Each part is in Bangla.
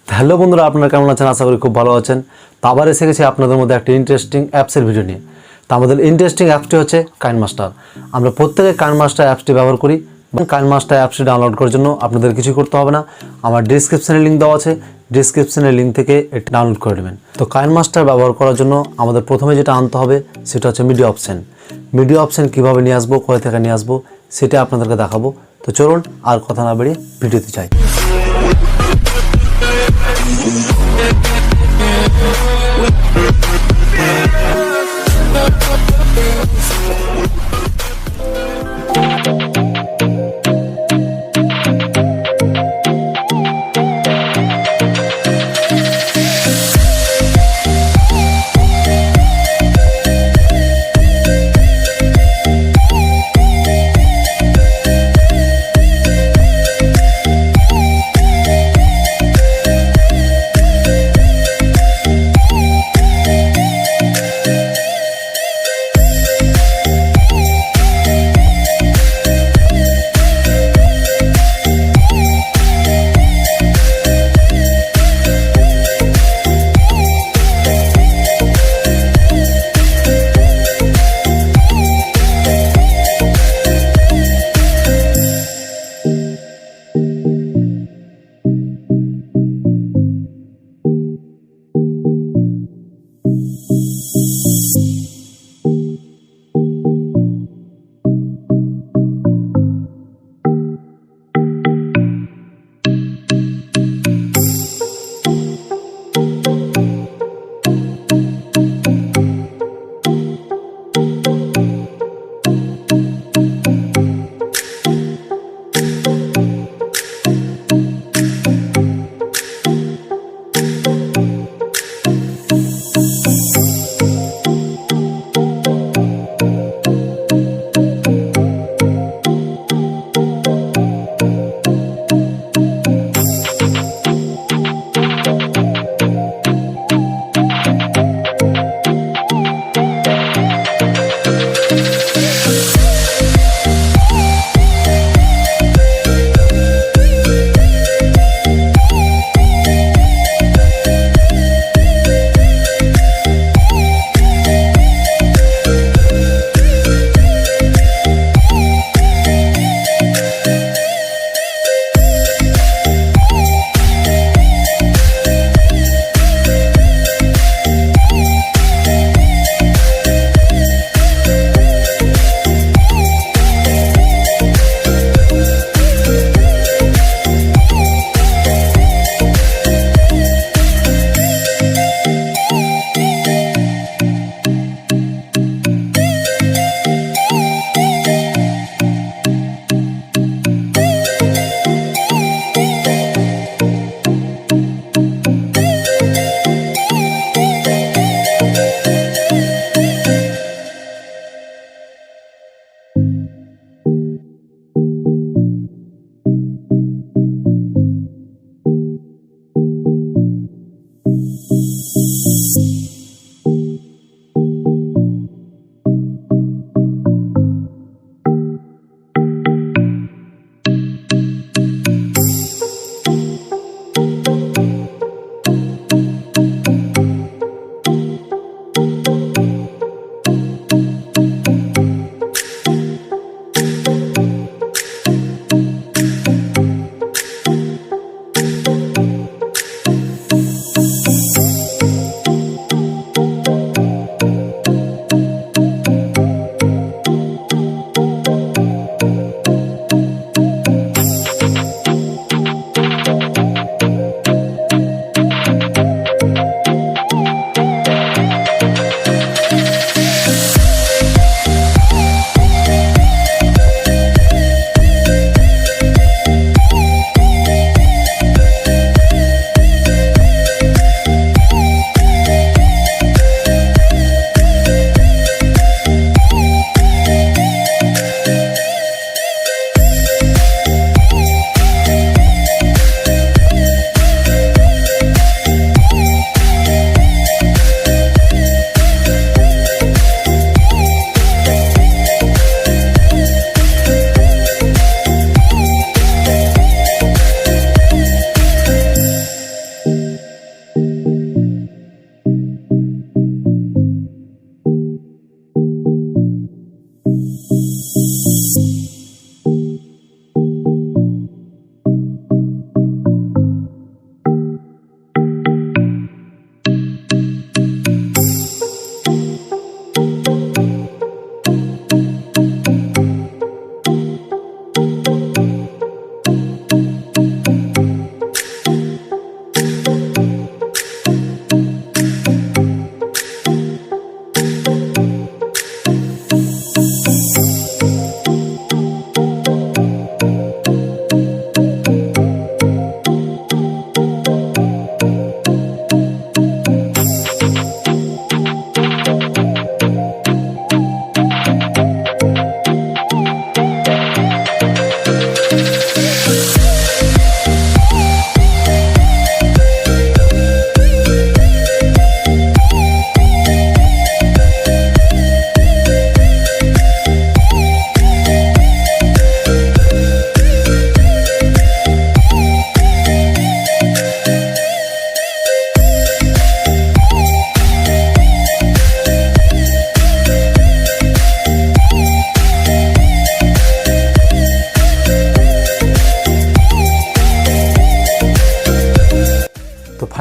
হ্যালো বন্ধুরা, আপনারা কেমন আছেন? আশা করি খুব ভালো আছেন। তো আবার এসে গেছি আপনাদের মধ্যে একটা ইন্টারেস্টিং অ্যাপসের ভিডিও নিয়ে। তো আমাদের ইন্টারেস্টিং অ্যাপসটি হচ্ছে কাইনমাস্টার। আমরা প্রত্যেকে কাইনমাস্টার অ্যাপসটি ব্যবহার করি। কাইনমাস্টার অ্যাপসটি ডাউনলোড করার জন্য আপনাদের কিছু করতে হবে না। আমার ডিসক্রিপশনে লিঙ্ক দেওয়া আছে, ডিসক্রিপশনের লিঙ্ক থেকে এটি ডাউনলোড করে নেবেন। তো কাইনমাস্টার ব্যবহার করার জন্য আমাদের প্রথমে যেটা আনতে হবে সেটা হচ্ছে মিডিয়া অপশান। মিডিয়া অপশান কীভাবে নিয়ে আসবো, কোথা থেকে নিয়ে আসবো সেটা আপনাদেরকে দেখাবো। তো চলুন আর কথা না বেরিয়ে ভিডিওতে চাই।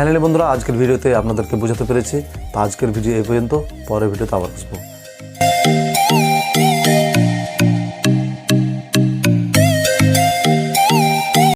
ফাইনালি বন্ধুরা, আজকের ভিডিওতে আপনাদেরকে বোঝাতে পেরেছি। তো আজকের ভিডিও এই পর্যন্ত, পরের ভিডিওতে আবার আসবো।